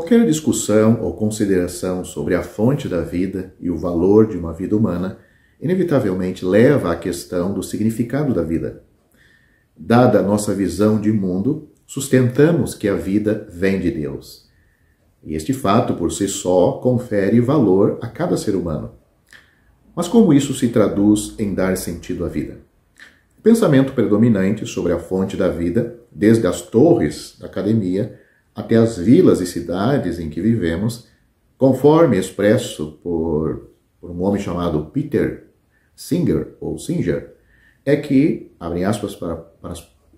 Qualquer discussão ou consideração sobre a fonte da vida e o valor de uma vida humana inevitavelmente leva à questão do significado da vida. Dada a nossa visão de mundo, sustentamos que a vida vem de Deus. E este fato, por si só, confere valor a cada ser humano. Mas como isso se traduz em dar sentido à vida? O pensamento predominante sobre a fonte da vida, desde as torres da academia até as vilas e cidades em que vivemos, conforme expresso por um homem chamado Peter Singer, ou Singer, é que, abrem aspas para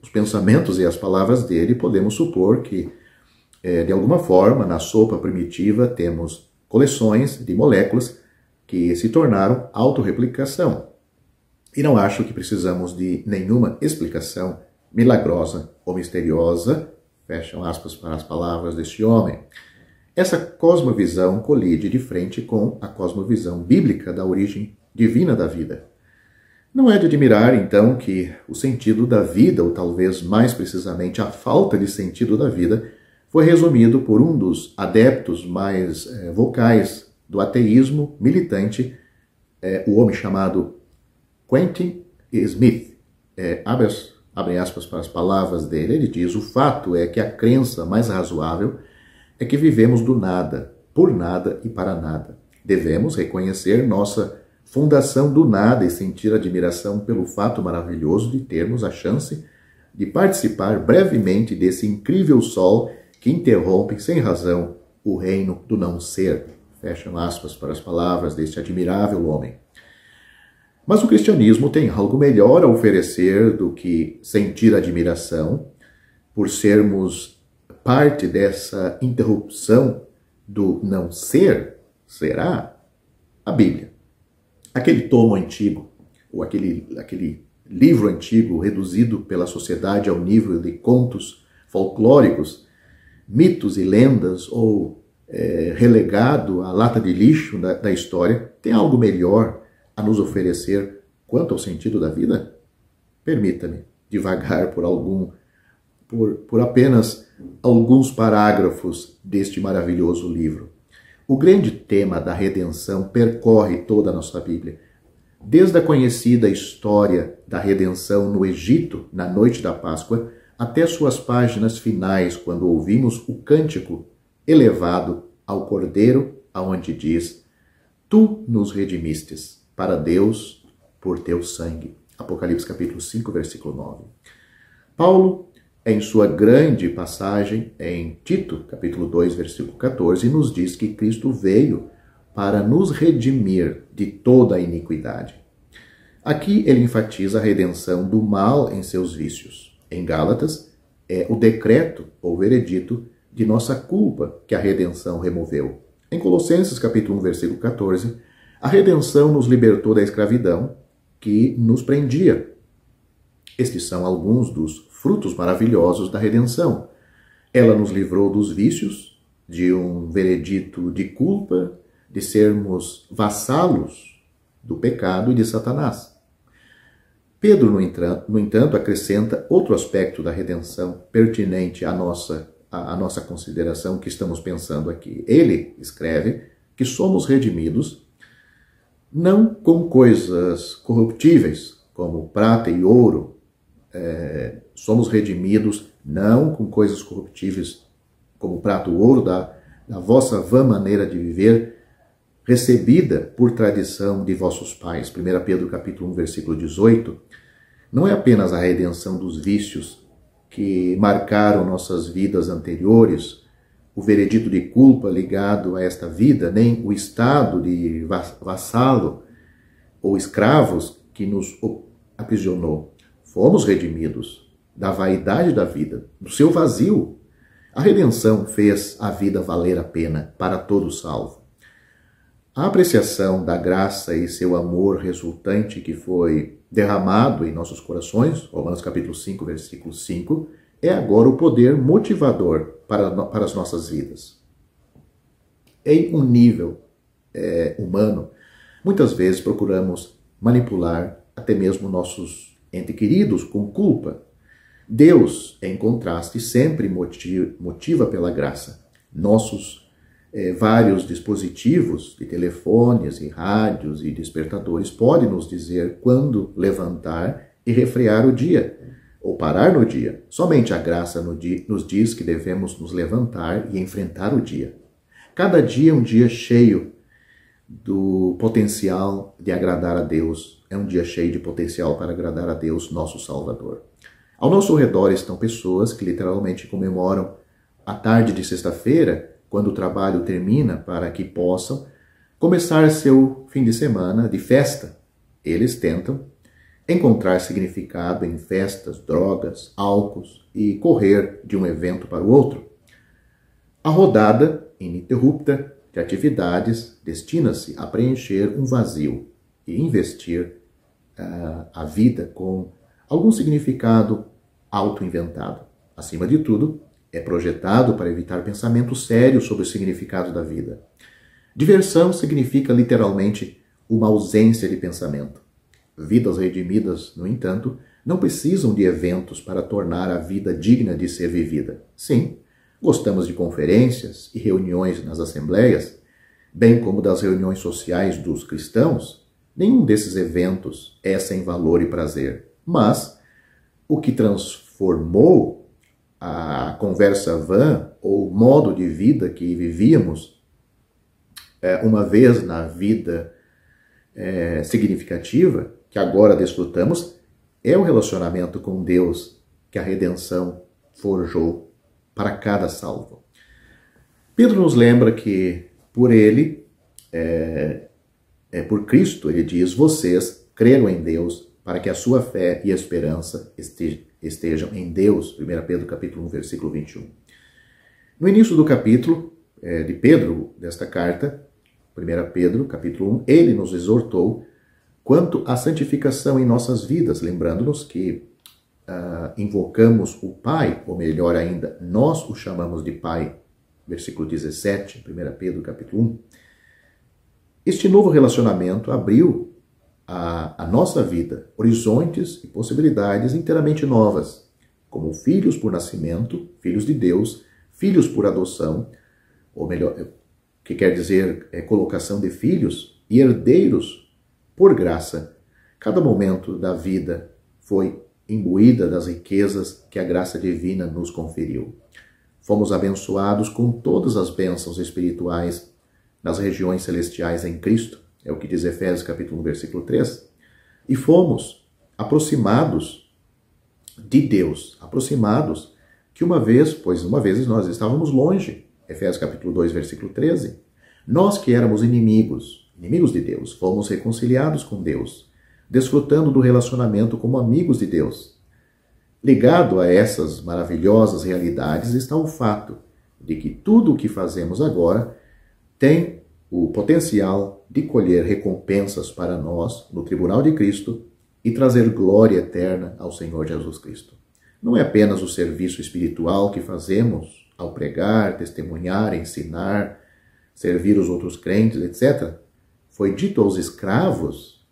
os pensamentos e as palavras dele, podemos supor que, de alguma forma, na sopa primitiva, temos coleções de moléculas que se tornaram autorreplicação. E não acho que precisamos de nenhuma explicação milagrosa ou misteriosa, fecham aspas para as palavras deste homem. Essa cosmovisão colide de frente com a cosmovisão bíblica da origem divina da vida. Não é de admirar, então, que o sentido da vida, ou talvez mais precisamente a falta de sentido da vida, foi resumido por um dos adeptos mais vocais do ateísmo militante, o homem chamado Quentin Smith. Abrem aspas para as palavras dele, ele diz: o fato é que a crença mais razoável é que vivemos do nada, por nada e para nada. Devemos reconhecer nossa fundação do nada e sentir admiração pelo fato maravilhoso de termos a chance de participar brevemente desse incrível sol que interrompe sem razão o reino do não ser. Fecham aspas para as palavras deste admirável homem. Mas o cristianismo tem algo melhor a oferecer do que sentir admiração por sermos parte dessa interrupção do não ser. Será? A Bíblia. Aquele tomo antigo, ou aquele livro antigo reduzido pela sociedade ao nível de contos folclóricos, mitos e lendas, ou relegado à lata de lixo da história, tem algo melhor a nos oferecer quanto ao sentido da vida? Permita-me divagar por apenas alguns parágrafos deste maravilhoso livro. O grande tema da redenção percorre toda a nossa Bíblia. Desde a conhecida história da redenção no Egito, na noite da Páscoa, até suas páginas finais, quando ouvimos o cântico elevado ao Cordeiro, aonde diz: Tu nos redimistes para Deus por teu sangue. Apocalipse capítulo 5, versículo 9. Paulo, em sua grande passagem em Tito, capítulo 2, versículo 14, nos diz que Cristo veio para nos redimir de toda a iniquidade. Aqui ele enfatiza a redenção do mal em seus vícios. Em Gálatas, é o decreto ou veredito de nossa culpa que a redenção removeu. Em Colossenses, capítulo 1, versículo 14, a redenção nos libertou da escravidão que nos prendia. Estes são alguns dos frutos maravilhosos da redenção. Ela nos livrou dos vícios, de um veredito de culpa, de sermos vassalos do pecado e de Satanás. Pedro, no entanto, acrescenta outro aspecto da redenção pertinente à nossa consideração que estamos pensando aqui. Ele escreve que somos redimidos não com coisas corruptíveis, como prata e ouro. Somos redimidos não com coisas corruptíveis, como prata ou ouro, da vossa vã maneira de viver, recebida por tradição de vossos pais. 1 Pedro capítulo 1, versículo 18. Não é apenas a redenção dos vícios que marcaram nossas vidas anteriores, o veredito de culpa ligado a esta vida, nem o estado de vassalo ou escravos que nos aprisionou. Fomos redimidos da vaidade da vida, do seu vazio. A redenção fez a vida valer a pena para todo salvo. A apreciação da graça e seu amor resultante que foi derramado em nossos corações, Romanos capítulo 5, versículo 5, é agora o poder motivador para as nossas vidas. Em um nível humano, muitas vezes procuramos manipular até mesmo nossos entes queridos com culpa. Deus, em contraste, sempre motiva pela graça. Nossos vários dispositivos de telefones e rádios e despertadores podem nos dizer quando levantar e refrear o dia, ou parar no dia. Somente a graça nos diz que devemos nos levantar e enfrentar o dia. Cada dia é um dia cheio do potencial de agradar a Deus. É um dia cheio de potencial para agradar a Deus, nosso Salvador. Ao nosso redor estão pessoas que literalmente comemoram a tarde de sexta-feira, quando o trabalho termina, para que possam começar seu fim de semana de festa. Eles tentam encontrar significado em festas, drogas, álcools e correr de um evento para o outro. A rodada ininterrupta de atividades destina-se a preencher um vazio e investir a vida com algum significado auto-inventado. Acima de tudo, é projetado para evitar pensamentos sérios sobre o significado da vida. Diversão significa literalmente uma ausência de pensamento. Vidas redimidas, no entanto, não precisam de eventos para tornar a vida digna de ser vivida. Sim, gostamos de conferências e reuniões nas assembleias, bem como das reuniões sociais dos cristãos. Nenhum desses eventos é sem valor e prazer. Mas o que transformou a conversa vã ou modo de vida que vivíamos uma vez na vida significativa, que agora desfrutamos, é o relacionamento com Deus que a redenção forjou para cada salvo. Pedro nos lembra que por ele, por Cristo, ele diz, vocês creram em Deus para que a sua fé e esperança estejam em Deus. 1 Pedro capítulo 1, versículo 21. No início do capítulo de Pedro, desta carta, 1 Pedro capítulo 1, ele nos exortou quanto à santificação em nossas vidas, lembrando-nos que invocamos o Pai, ou melhor ainda, nós o chamamos de Pai, versículo 17, 1 Pedro capítulo 1. Este novo relacionamento abriu a nossa vida horizontes e possibilidades inteiramente novas, como filhos por nascimento, filhos de Deus, filhos por adoção, ou melhor, que quer dizer colocação de filhos, e herdeiros por graça. Cada momento da vida foi imbuída das riquezas que a graça divina nos conferiu. Fomos abençoados com todas as bênçãos espirituais nas regiões celestiais em Cristo. É o que diz Efésios capítulo 1, versículo 3. E fomos aproximados de Deus, aproximados que uma vez nós estávamos longe. Efésios capítulo 2, versículo 13. Nós que éramos inimigos de Deus, fomos reconciliados com Deus, desfrutando do relacionamento como amigos de Deus. Ligado a essas maravilhosas realidades está o fato de que tudo o que fazemos agora tem o potencial de colher recompensas para nós no tribunal de Cristo e trazer glória eterna ao Senhor Jesus Cristo. Não é apenas o serviço espiritual que fazemos ao pregar, testemunhar, ensinar, servir os outros crentes, etc. Foi dito aos escravos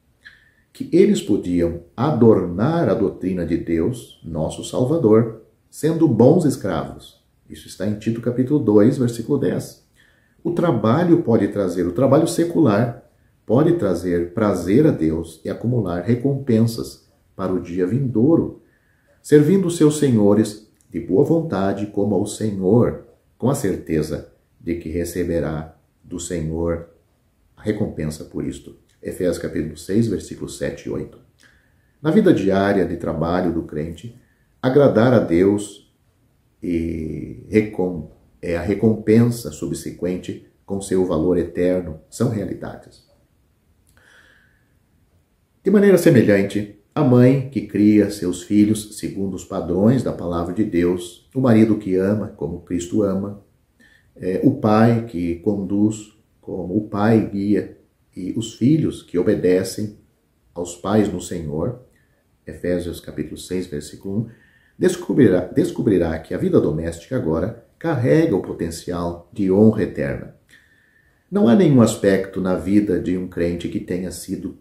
que eles podiam adornar a doutrina de Deus, nosso Salvador, sendo bons escravos. Isso está em Tito capítulo 2, versículo 10. O trabalho secular pode trazer prazer a Deus e acumular recompensas para o dia vindouro, servindo os seus senhores de boa vontade como ao Senhor, com a certeza de que receberá do Senhor a recompensa por isto. Efésios capítulo 6, versículos 7 e 8. Na vida diária de trabalho do crente, agradar a Deus a recompensa subsequente com seu valor eterno são realidades. De maneira semelhante, a mãe que cria seus filhos segundo os padrões da palavra de Deus, o marido que ama como Cristo ama, o pai que conduz como o pai guia, e os filhos que obedecem aos pais no Senhor, Efésios capítulo 6, versículo 1, descobrirá que a vida doméstica agora carrega o potencial de honra eterna. Não há nenhum aspecto na vida de um crente que tenha sido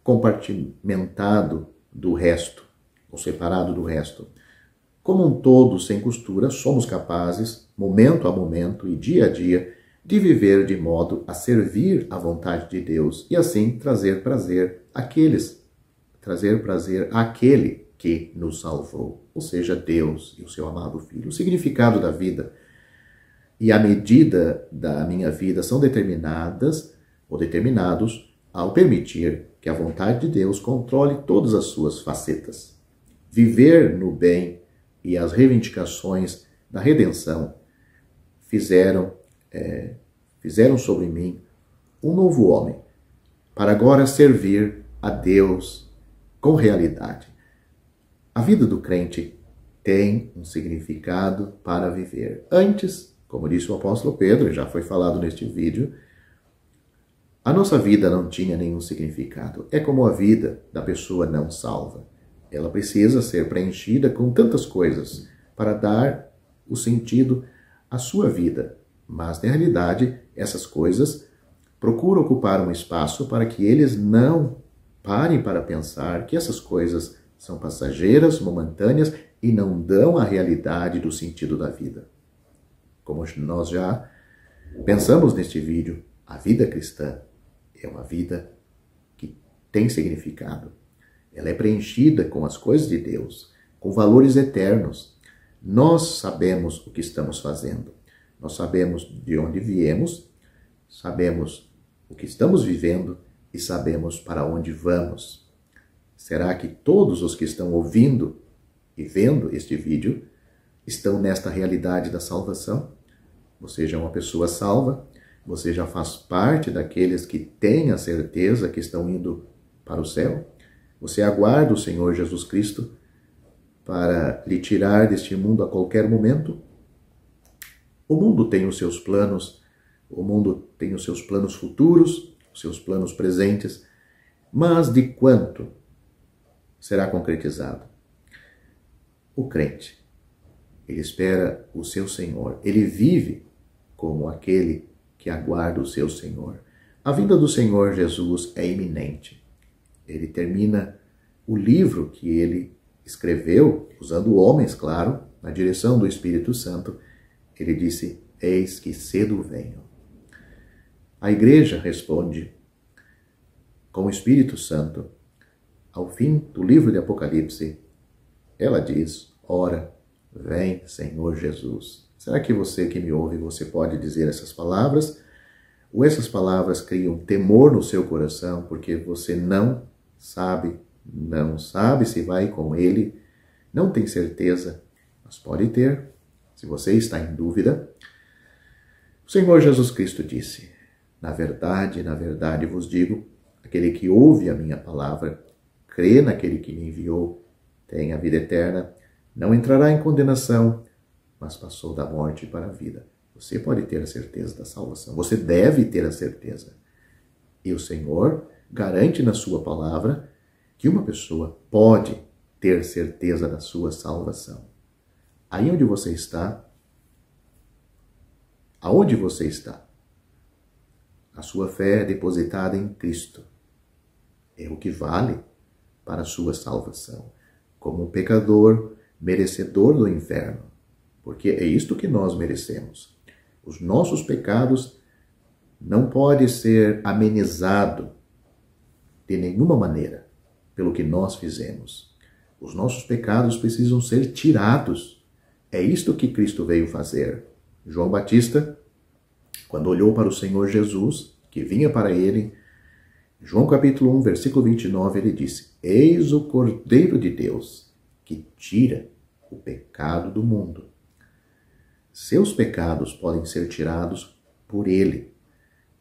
compartimentado do resto, ou separado do resto. como um todo sem costura, somos capazes, momento a momento e dia a dia, de viver de modo a servir à vontade de Deus e assim trazer prazer àquele que nos salvou, ou seja, Deus e o seu amado Filho. O significado da vida e a medida da minha vida são determinados ao permitir que a vontade de Deus controle todas as suas facetas. Viver no bem e as reivindicações da redenção fizeram sobre mim um novo homem, para agora servir a Deus com realidade. A vida do crente tem um significado para viver. Antes, como disse o apóstolo Pedro, já foi falado neste vídeo, a nossa vida não tinha nenhum significado. É como a vida da pessoa não salva. Ela precisa ser preenchida com tantas coisas para dar o sentido à sua vida. Mas, na realidade, essas coisas procuram ocupar um espaço para que eles não parem para pensar que essas coisas são passageiras, momentâneas e não dão a realidade do sentido da vida. Como nós já pensamos neste vídeo, a vida cristã é uma vida que tem significado. Ela é preenchida com as coisas de Deus, com valores eternos. Nós sabemos o que estamos fazendo. Nós sabemos de onde viemos, sabemos o que estamos vivendo e sabemos para onde vamos. Será que todos os que estão ouvindo e vendo este vídeo estão nesta realidade da salvação? Você já é uma pessoa salva? Você já faz parte daqueles que têm a certeza que estão indo para o céu? Você aguarda o Senhor Jesus Cristo para lhe tirar deste mundo a qualquer momento? O mundo tem os seus planos, o mundo tem os seus planos futuros, os seus planos presentes, mas de quanto será concretizado? O crente, ele espera o seu Senhor, ele vive como aquele que aguarda o seu Senhor. A vinda do Senhor Jesus é iminente. Ele termina o livro que ele escreveu, usando homens, claro, na direção do Espírito Santo. Ele disse, eis que cedo venho. A igreja responde com o Espírito Santo. Ao fim do livro de Apocalipse, ela diz, ora, vem, Senhor Jesus. Será que você que me ouve, você pode dizer essas palavras? Ou essas palavras criam temor no seu coração, porque você não sabe se vai com ele, não tem certeza, mas pode ter, se você está em dúvida. O Senhor Jesus Cristo disse, na verdade vos digo, aquele que ouve a minha palavra, crê naquele que me enviou, tem a vida eterna, não entrará em condenação, mas passou da morte para a vida. Você pode ter a certeza da salvação. Você deve ter a certeza. E o Senhor garante na sua palavra que uma pessoa pode ter certeza da sua salvação. Aí onde você está, aonde você está, a sua fé é depositada em Cristo. É o que vale para a sua salvação. Como um pecador merecedor do inferno. Porque é isto que nós merecemos. Os nossos pecados não podem ser amenizados de nenhuma maneira pelo que nós fizemos. Os nossos pecados precisam ser tirados. É isto que Cristo veio fazer. João Batista, quando olhou para o Senhor Jesus, que vinha para ele, João capítulo 1, versículo 29, ele disse, eis o Cordeiro de Deus, que tira o pecado do mundo. Seus pecados podem ser tirados por ele.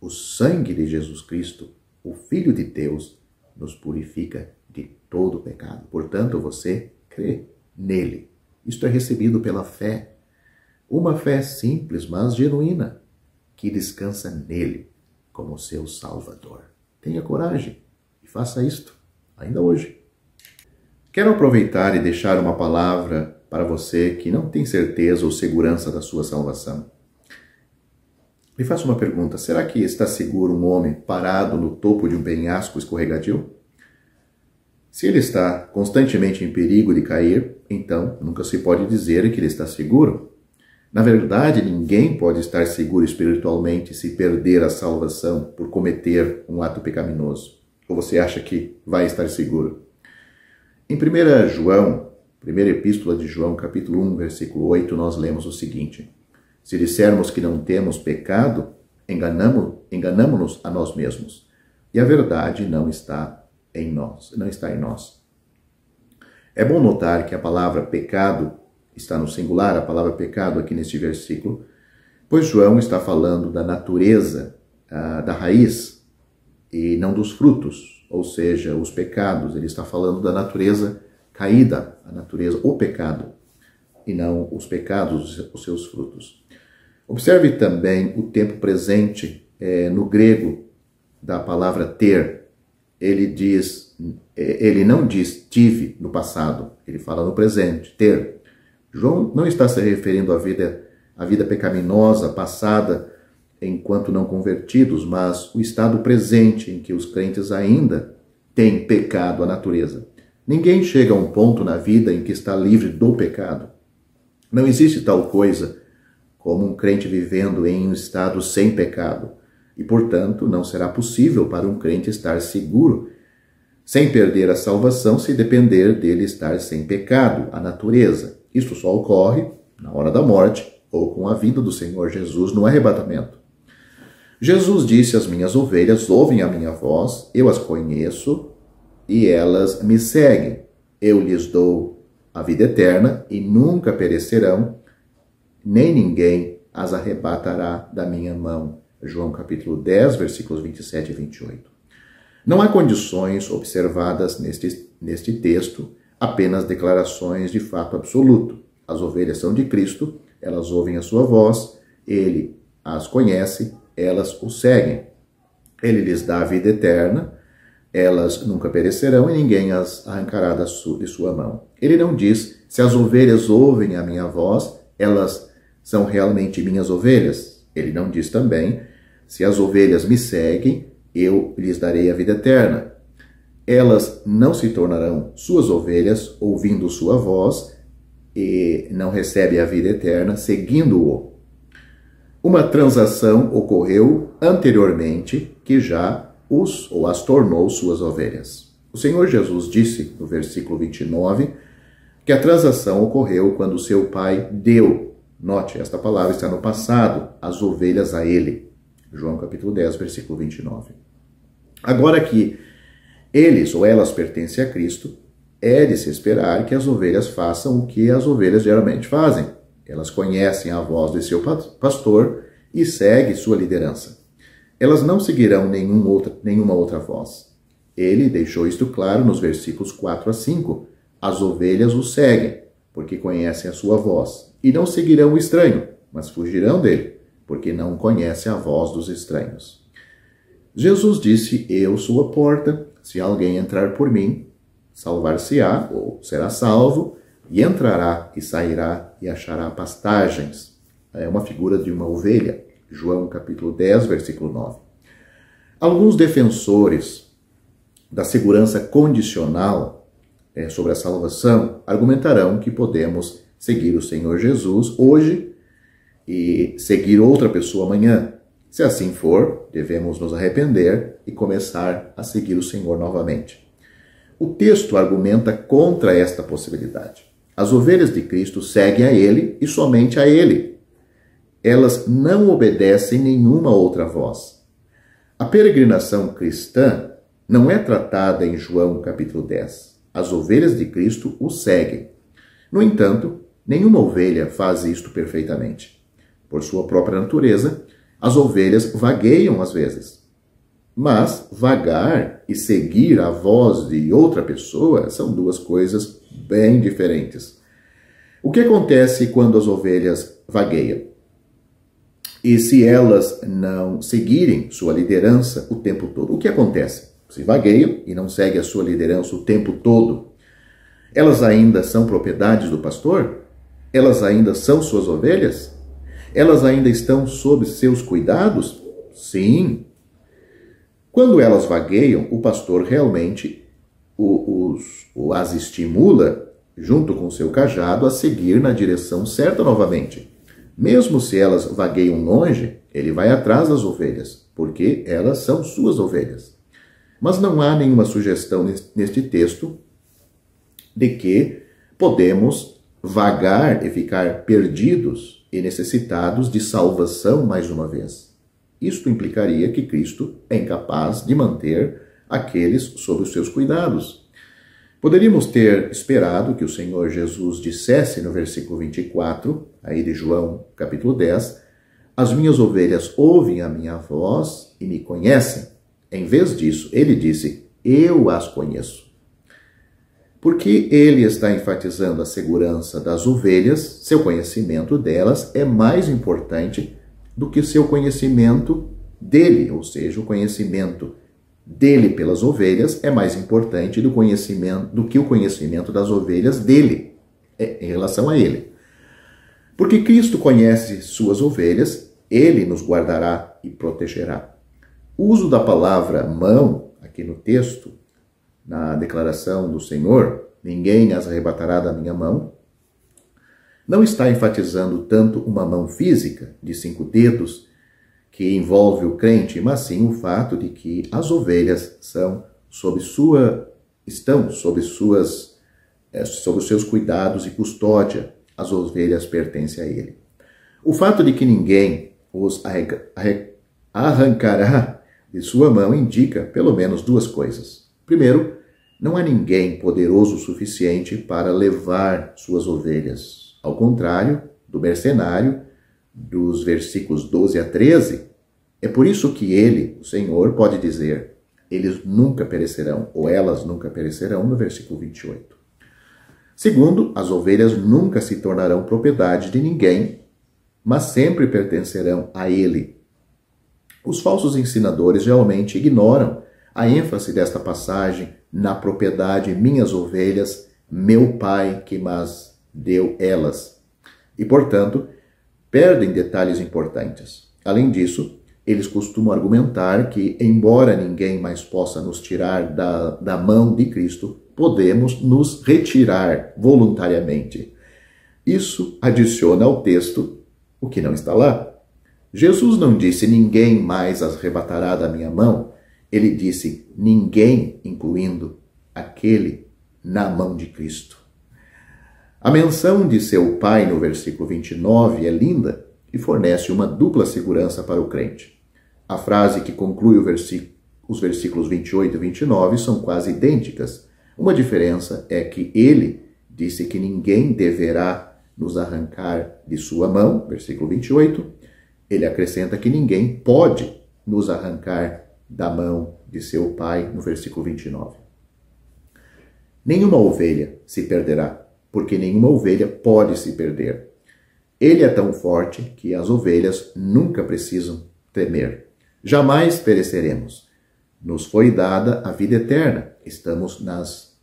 O sangue de Jesus Cristo, o Filho de Deus, nos purifica de todo o pecado. Portanto, você crê nele. Isto é recebido pela fé. Uma fé simples, mas genuína, que descansa nele como seu Salvador. Tenha coragem e faça isto ainda hoje. Quero aproveitar e deixar uma palavra para você que não tem certeza ou segurança da sua salvação. Me faça uma pergunta, será que está seguro um homem parado no topo de um penhasco escorregadio? Se ele está constantemente em perigo de cair, então nunca se pode dizer que ele está seguro. Na verdade, ninguém pode estar seguro espiritualmente se perder a salvação por cometer um ato pecaminoso. Ou você acha que vai estar seguro? Em 1 João, primeira epístola de João, capítulo 1, versículo 8, nós lemos o seguinte: se dissermos que não temos pecado, enganamo-nos a nós mesmos, e a verdade não está em nós. É bom notar que a palavra pecado está no singular, a palavra pecado aqui neste versículo, pois João está falando da natureza, da raiz, e não dos frutos, ou seja, os pecados. Ele está falando da natureza caída, a natureza, o pecado, e não os pecados, os seus frutos. Observe também o tempo presente no grego da palavra ter. Ele não diz tive no passado, ele fala no presente, ter. João não está se referindo à vida pecaminosa passada enquanto não convertidos, mas o estado presente em que os crentes ainda têm pecado à natureza. Ninguém chega a um ponto na vida em que está livre do pecado. Não existe tal coisa como um crente vivendo em um estado sem pecado. E, portanto, não será possível para um crente estar seguro, sem perder a salvação, se depender dele estar sem pecado, a natureza. Isto só ocorre na hora da morte ou com a vinda do Senhor Jesus no arrebatamento. Jesus disse: as minhas ovelhas ouvem a minha voz, eu as conheço e elas me seguem. Eu lhes dou a vida eterna e nunca perecerão, nem ninguém as arrebatará da minha mão. João capítulo 10, versículos 27 e 28. Não há condições observadas neste texto, apenas declarações de fato absoluto. As ovelhas são de Cristo, elas ouvem a sua voz, ele as conhece, elas o seguem. Ele lhes dá a vida eterna, elas nunca perecerão e ninguém as arrancará de sua mão. Ele não diz: se as ovelhas ouvem a minha voz, elas são realmente minhas ovelhas. Ele não diz também: se as ovelhas me seguem, eu lhes darei a vida eterna. Elas não se tornarão suas ovelhas ouvindo sua voz e não recebem a vida eterna seguindo-o. Uma transação ocorreu anteriormente que já as tornou suas ovelhas. O Senhor Jesus disse no versículo 29 que a transação ocorreu quando seu pai deu, note, esta palavra está no passado, as ovelhas a ele. João capítulo 10, versículo 29. Agora que eles ou elas pertencem a Cristo, é de se esperar que as ovelhas façam o que as ovelhas geralmente fazem. Elas conhecem a voz de seu pastor e seguem sua liderança. Elas não seguirão nenhuma outra voz. Ele deixou isto claro nos versículos 4 a 5. As ovelhas o seguem, porque conhecem a sua voz, e não seguirão o estranho, mas fugirão dele, porque não conhecem a voz dos estranhos. Jesus disse: eu sou a porta, se alguém entrar por mim, salvar-se-á, ou será salvo, e entrará e sairá e achará pastagens. É uma figura de uma ovelha. João capítulo 10, versículo 9. Alguns defensores da segurança condicional sobre a salvação argumentarão que podemos seguir o Senhor Jesus hoje e seguir outra pessoa amanhã. Se assim for, devemos nos arrepender e começar a seguir o Senhor novamente. O texto argumenta contra esta possibilidade. As ovelhas de Cristo seguem a Ele e somente a Ele. Elas não obedecem nenhuma outra voz. A peregrinação cristã não é tratada em João capítulo 10. As ovelhas de Cristo o seguem. No entanto, nenhuma ovelha faz isto perfeitamente. Por sua própria natureza, as ovelhas vagueiam às vezes. Mas vagar e seguir a voz de outra pessoa são duas coisas bem diferentes. O que acontece quando as ovelhas vagueiam? E se elas não seguirem sua liderança o tempo todo? O que acontece? Se vagueiam e não seguem a sua liderança o tempo todo, elas ainda são propriedades do pastor? Elas ainda são suas ovelhas? Elas ainda estão sob seus cuidados? Sim. Quando elas vagueiam, o pastor realmente conduz ou as estimula, junto com seu cajado, a seguir na direção certa novamente. Mesmo se elas vagueiam longe, ele vai atrás das ovelhas, porque elas são suas ovelhas. Mas não há nenhuma sugestão neste texto de que podemos vagar e ficar perdidos e necessitados de salvação mais uma vez. Isto implicaria que Cristo é incapaz de manter aqueles sob os seus cuidados. Poderíamos ter esperado que o Senhor Jesus dissesse no versículo 24, aí de João, capítulo 10, as minhas ovelhas ouvem a minha voz e me conhecem. Em vez disso, ele disse, eu as conheço. Porque ele está enfatizando a segurança das ovelhas, seu conhecimento delas é mais importante do que seu conhecimento dele, ou seja, o conhecimento dele pelas ovelhas é mais importante do que o conhecimento das ovelhas dele, em relação a ele. Porque Cristo conhece suas ovelhas, ele nos guardará e protegerá. O uso da palavra mão, aqui no texto, na declaração do Senhor, ninguém as arrebatará da minha mão, não está enfatizando tanto uma mão física, de 5 dedos, que envolve o crente, mas sim o fato de que as ovelhas estão sob os seus cuidados e custódia. As ovelhas pertencem a ele. O fato de que ninguém os arrancará de sua mão indica pelo menos 2 coisas. Primeiro, não há ninguém poderoso o suficiente para levar suas ovelhas. Ao contrário do mercenário, dos versículos 12 a 13, é por isso que ele, o Senhor, pode dizer, eles nunca perecerão, ou elas nunca perecerão, no versículo 28. Segundo, as ovelhas nunca se tornarão propriedade de ninguém, mas sempre pertencerão a ele. Os falsos ensinadores geralmente ignoram a ênfase desta passagem na propriedade minhas ovelhas, meu Pai que mas deu elas. E, portanto, perdem detalhes importantes. Além disso, eles costumam argumentar que, embora ninguém mais possa nos tirar da mão de Cristo, podemos nos retirar voluntariamente. Isso adiciona ao texto o que não está lá. Jesus não disse, ninguém mais as arrebatará da minha mão. Ele disse, ninguém, incluindo aquele na mão de Cristo. A menção de seu Pai no versículo 29 é linda e fornece uma dupla segurança para o crente. A frase que conclui os versículos 28 e 29 são quase idênticas. Uma diferença é que ele disse que ninguém deverá nos arrancar de sua mão, versículo 28. Ele acrescenta que ninguém pode nos arrancar da mão de seu Pai, no versículo 29. Nenhuma ovelha se perderá, porque nenhuma ovelha pode se perder. Ele é tão forte que as ovelhas nunca precisam temer. Jamais pereceremos. Nos foi dada a vida eterna. Estamos nas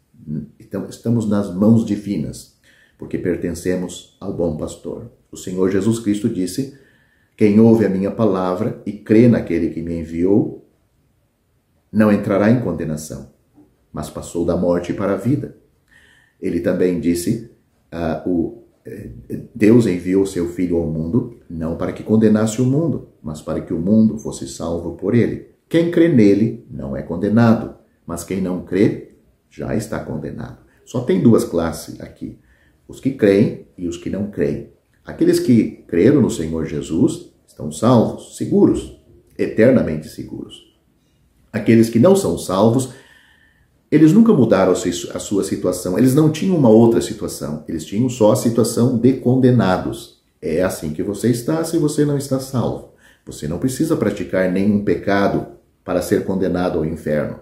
mãos divinas, porque pertencemos ao bom pastor. O Senhor Jesus Cristo disse, quem ouve a minha palavra e crê naquele que me enviou, não entrará em condenação, mas passou da morte para a vida. Ele também disse, Deus enviou seu Filho ao mundo, não para que condenasse o mundo, mas para que o mundo fosse salvo por ele. Quem crê nele não é condenado, mas quem não crê já está condenado. Só tem 2 classes aqui, os que creem e os que não creem. Aqueles que creram no Senhor Jesus estão salvos, seguros, eternamente seguros. Aqueles que não são salvos, eles nunca mudaram a sua situação, eles não tinham uma outra situação, eles tinham só a situação de condenados. É assim que você está se você não está salvo. Você não precisa praticar nenhum pecado para ser condenado ao inferno.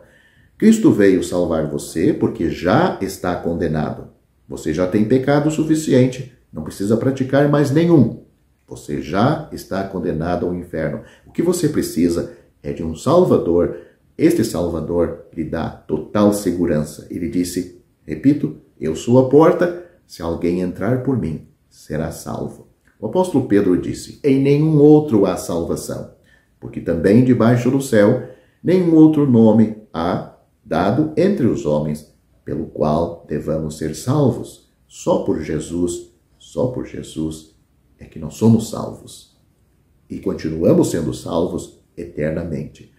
Cristo veio salvar você porque já está condenado. Você já tem pecado suficiente, não precisa praticar mais nenhum. Você já está condenado ao inferno. O que você precisa é de um Salvador. Este Salvador lhe dá total segurança. Ele disse, repito, eu sou a porta, se alguém entrar por mim, será salvo. O apóstolo Pedro disse, em nenhum outro há salvação, porque também debaixo do céu nenhum outro nome há dado entre os homens, pelo qual devamos ser salvos. Só por Jesus é que nós somos salvos. E continuamos sendo salvos eternamente.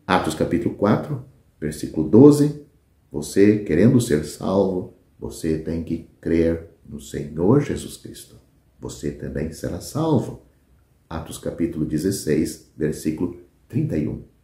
Atos capítulo 4, versículo 12. Você, querendo ser salvo, você tem que crer no Senhor Jesus Cristo. Você também será salvo. Atos capítulo 16, versículo 31.